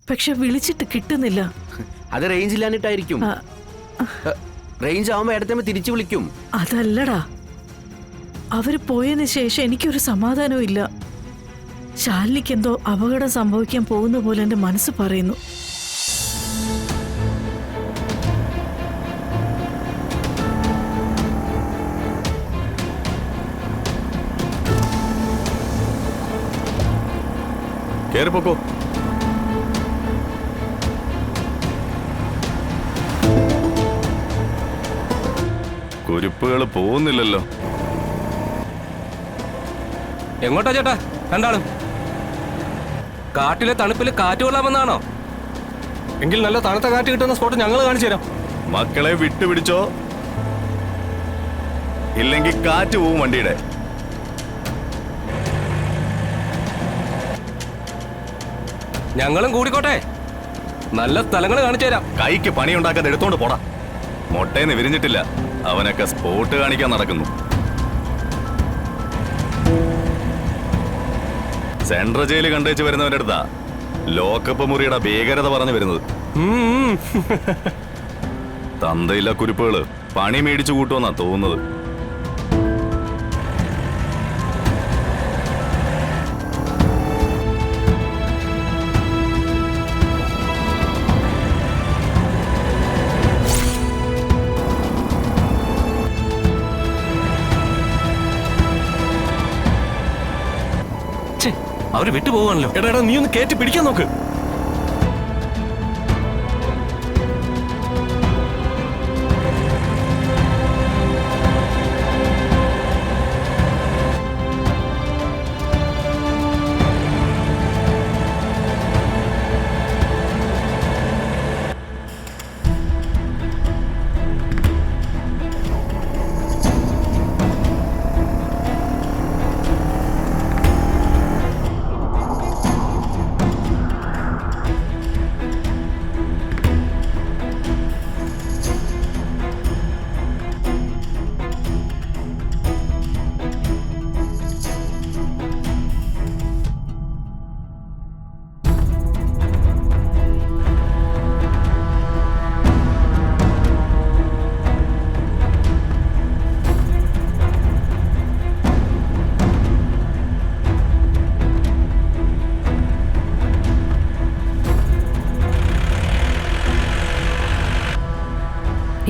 പക്ഷെ വിളിച്ചിട്ട് കിട്ടുന്നില്ല. അത് റേഞ്ച് ഇല്ലാഞ്ഞിട്ടായിരിക്കും. റേഞ്ച് ആവുമ്പോ ഏടത്തേമ്മ തിരിച്ചു വിളിക്കും. അതല്ലടാ, അവര് പോയതിന് ശേഷം എനിക്കൊരു സമാധാനവും ഇല്ല. ശാലിനിക്ക് എന്തോ അപകടം സംഭവിക്കാൻ പോകുന്ന പോലെ എന്റെ മനസ്സ് പറയുന്നു. കേറിപ്പോക്കോ. കുരിപ്പുകൾ പോകുന്നില്ലല്ലോ. എങ്ങോട്ടാ ചേട്ടാ രണ്ടാളും? കാട്ടിലെ തണുപ്പിൽ കാറ്റ് കൊള്ളാമെന്നാണോ? എങ്കിൽ നല്ല തണുത്ത കാറ്റ് കിട്ടുന്ന സ്പോട്ട് ഞങ്ങൾ കാണിച്ചു തരാം. മക്കളെ വിട്ടുപിടിച്ചോ, ഇല്ലെങ്കിൽ കാറ്റ് പോവും വണ്ടിയുടെ. ഞങ്ങളും കൂടിക്കോട്ടെ, നല്ല സ്ഥലങ്ങൾ കാണിച്ചു തരാം. കൈക്ക് പണിയുണ്ടാക്കാതെ എടുത്തോണ്ട് പോടാ. മൊട്ടേന്ന് വിരിഞ്ഞിട്ടില്ല, അവനൊക്കെ സ്പോട്ട് കാണിക്കാൻ നടക്കുന്നു. സെൻട്രൽ ജയില് കണ്ടേച്ച് വരുന്നവരുടെ അടുത്താ ലോക്കപ്പ് മുറിയുടെ ഭീകരത പറഞ്ഞു വരുന്നത്. തന്തയില്ല കുരിപ്പുകള് പണി മേടിച്ചു കൂട്ടുമെന്നാ തോന്നുന്നത്. അവര് വിട്ടുപോകാണല്ലോ. എടാ നീ ഒന്ന് കേറ്റി പിടിക്കാൻ നോക്ക്.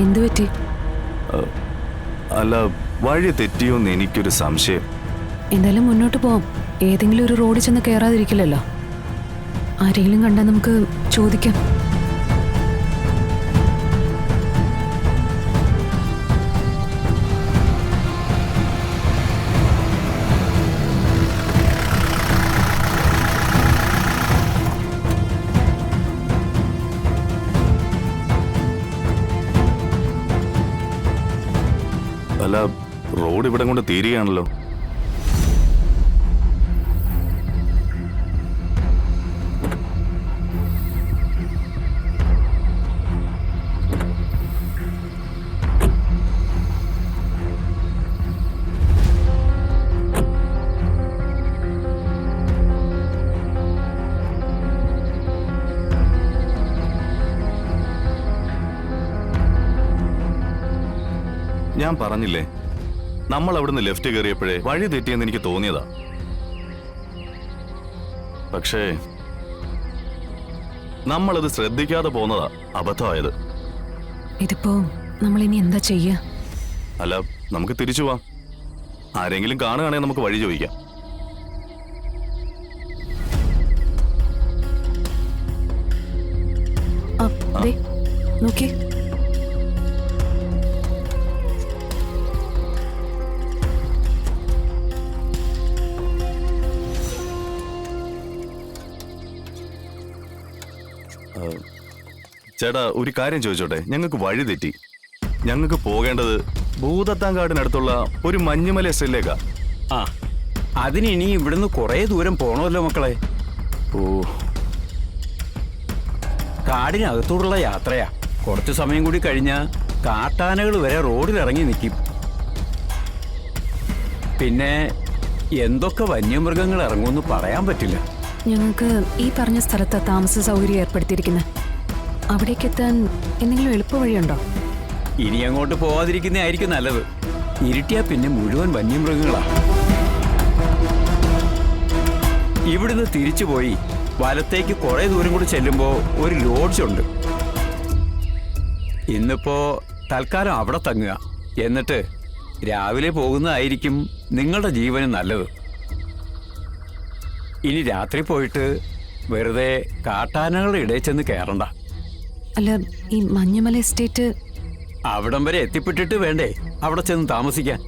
എന്തുപറ്റി? അല്ല, വഴി തെറ്റിയോന്ന് എനിക്കൊരു സംശയം. എന്തായാലും മുന്നോട്ട് പോവാം. ഏതെങ്കിലും ഒരു റോഡിൽ ചെന്ന് കയറാതിരിക്കില്ലല്ലോ. ആരെങ്കിലും കണ്ടാൽ നമുക്ക് ചോദിക്കാം. അല്ല, റോഡ് ഇവിടെ കൊണ്ട് തീരുകയാണല്ലോ. ഞാൻ പറഞ്ഞില്ലേ, നമ്മൾ അവിടുന്ന് ലെഫ്റ്റ് കയറിയപ്പോഴേ വഴി തെറ്റിയെന്ന് എനിക്ക് തോന്നിയതാ. പക്ഷേ നമ്മളത് ശ്രദ്ധിക്കാതെ പോന്നതാ അബദ്ധമായത്. ഇതിപ്പോ നമ്മൾ ഇനി എന്താ ചെയ്യാ? അല്ല, നമുക്ക് തിരിച്ചു പോവാം. ആരെങ്കിലും കാണുകയാണെങ്കിൽ നമുക്ക് വഴി ചോദിക്കാം. നോക്കി, ചേട്ടാ, ഒരു കാര്യം ചോദിച്ചോട്ടെ? ഞങ്ങൾക്ക് വഴി തെറ്റി. ഞങ്ങൾക്ക് പോകേണ്ടത് ഭൂതത്താങ്കാടിനടുത്തുള്ള ഒരു മഞ്ഞുമല എസ്റ്റേറ്റിലേക്കാ. ആ, അതിന് ഇനി ഇവിടുന്ന് കുറേ ദൂരം പോണമല്ലോ മക്കളെ. ഓ, കാടിനകത്തോടുള്ള യാത്രയാ. കുറച്ചു സമയം കൂടി കഴിഞ്ഞാൽ കാട്ടാനകൾ വരെ റോഡിലിറങ്ങി നിൽക്കും. പിന്നെ എന്തൊക്കെ വന്യമൃഗങ്ങൾ ഇറങ്ങുമെന്ന് പറയാൻ പറ്റില്ല. ഞങ്ങൾക്ക് ഈ പറഞ്ഞ സ്ഥലത്ത് താമസ സൗകര്യം ഏർപ്പെടുത്തിയിരിക്കുന്നത്. അവിടേക്ക് എത്താൻ എന്തെങ്കിലും എളുപ്പ വഴിയുണ്ടോ? ഇനി അങ്ങോട്ട് പോവാതിരിക്കുന്നതായിരിക്കും നല്ലത്. ഇരുട്ടിയാ പിന്നെ മുഴുവൻ വന്യമൃഗങ്ങളാ. ഇവിടുന്ന് തിരിച്ചു പോയി വലത്തേക്ക് കുറെ ദൂരം കൂടി ചെല്ലുമ്പോൾ ഒരു ലോഡ്ജ് ഉണ്ട്. ഇന്നിപ്പോ തൽക്കാലം അവിടെ തങ്ങുക. എന്നിട്ട് രാവിലെ പോകുന്നതായിരിക്കും നിങ്ങളുടെ ജീവന് നല്ലത്. ഇനി രാത്രി പോയിട്ട് വെറുതെ കാട്ടാനകളുടെ ഇടയിൽ ചെന്ന് കയറണ്ട. അല്ല, ഈ മഞ്ഞുമല എസ്റ്റേറ്റ് അവിടം വരെ എത്തിപ്പെട്ടിട്ട് വേണ്ടേ അവിടെ ചെന്ന് താമസിക്കാൻ?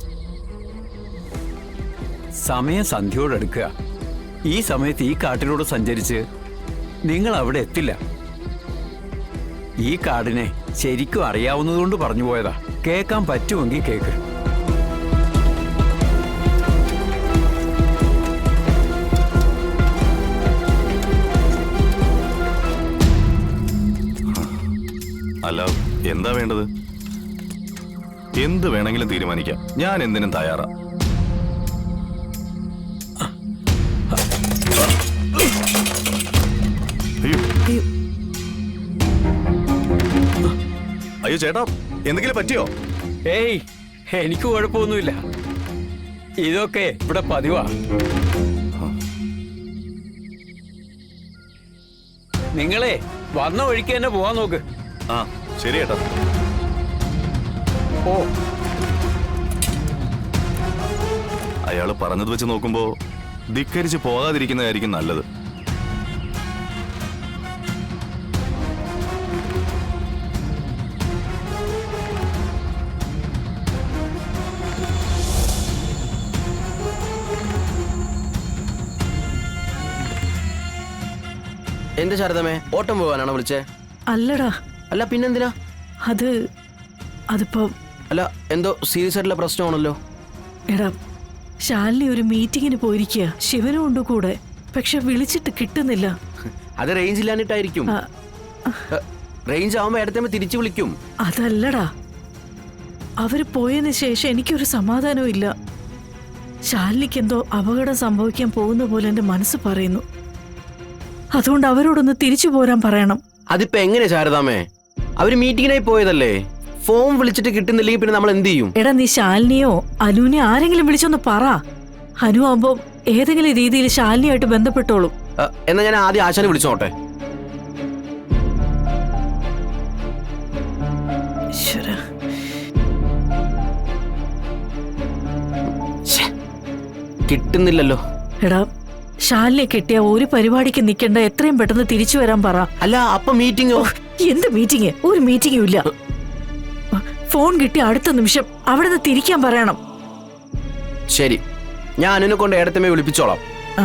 സമയം സന്ധ്യയോടെടുക്കുക. ഈ സമയത്ത് ഈ കാട്ടിലൂടെ സഞ്ചരിച്ച് നിങ്ങൾ അവിടെ എത്തില്ല. ഈ കാടിനെ ശരിക്കും അറിയാവുന്നതുകൊണ്ട് പറഞ്ഞു പോയതാ. കേൾക്കാൻ പറ്റുമെങ്കിൽ കേക്ക്. അല്ല, എന്താ വേണ്ടത്? എന്ത് വേണമെങ്കിലും തീരുമാനിക്കാം. ഞാൻ എന്തിനും തയ്യാറാ. അയ്യോ അയ്യോ ചേട്ടാ, എന്തെങ്കിലും പറ്റിയോ? ഏയ്, എനിക്ക് കുഴപ്പമൊന്നുമില്ല. ഇതൊക്കെ ഇവിടെ പതിവാ. നിങ്ങളെ വന്ന വഴിക്ക് തന്നെ പോവാൻ നോക്ക്. ആ ശരി ചേട്ടാ. ഓ, അയാള് പറഞ്ഞത് വെച്ച് നോക്കുമ്പോ ധിക്കരിച്ച് പോകാതിരിക്കുന്നതായിരിക്കും നല്ലത്. എന്റെ ശാരദമേ, ഓട്ടം പോകാനാണോ വിളിച്ചേ? അല്ലടാ, അല്ല പിന്നെന്തിനാ? അതിപ്പോ അല്ല, എന്തോ സീരിയസ് ആയിട്ടുള്ള പ്രശ്നമാണല്ലോ. എടാ, ശാലിനി ഒരു മീറ്റിങ്ങിന് പോയിരിക്കുക. ശിവനും ഉണ്ട് കൂടെ. പക്ഷെ വിളിച്ചിട്ട് കിട്ടുന്നില്ല. അത് റേഞ്ച് ഇല്ലാഞ്ഞിട്ടായിരിക്കും. റേഞ്ച് ആവുമ്പോ ഇടത്തേമ്മ തിരിച്ചു വിളിക്കും. അതല്ലടാ, അവര് പോയതിനു ശേഷം എനിക്കൊരു സമാധാനവും ഇല്ല. ശാലിനിക്ക് എന്തോ അപകടം സംഭവിക്കാൻ പോകുന്ന പോലെ എന്റെ മനസ്സ് പറയുന്നു. അതുകൊണ്ട് അവരോടൊന്ന് തിരിച്ചു പോരാൻ പറയണം. അതിപ്പോ എങ്ങനെ ശാരദാമേ? അവര് മീറ്റിങ്ങിനായി പോയതല്ലേ. ഫോൺ വിളിച്ചിട്ട് കിട്ടുന്നില്ലെങ്കിൽ പിന്നെ നമ്മൾ എന്ത് ചെയ്യും? എടാ, നീ ശാലിനിയോ അനുവിനെ ആരെങ്കിലും വിളിച്ചൊന്ന് പറ. അനു ആവുമ്പോ ഏതെങ്കിലും രീതിയിൽ ശാലിനിയായിട്ട് ബന്ധപ്പെട്ടോളും. എന്നാ ഞാൻ ആദ്യം ആശാനെ വിളിച്ചോട്ടെ. കിട്ടുന്നില്ലല്ലോ. എടാ, ശാലിനിയെ കിട്ടിയ ഒരു പരിപാടിക്ക് നിൽക്കണ്ട, എത്രയും പെട്ടെന്ന് തിരിച്ചു വരാൻ പറ. അല്ല, അപ്പൊ മീറ്റിംഗോ? എന്ത് മീറ്റിംഗ്? ഒരു മീറ്റിംഗും ഇല്ല. ഫോൺ കിട്ടിയ അടുത്ത നിമിഷം അവിടെ നിന്ന് തിരിക്കാൻ പറയണം. ശരി, ഞാൻ അനുവിനെ കൊണ്ട് ഇടത്തമ്മയെ വിളിപ്പിച്ചോളാം. ആ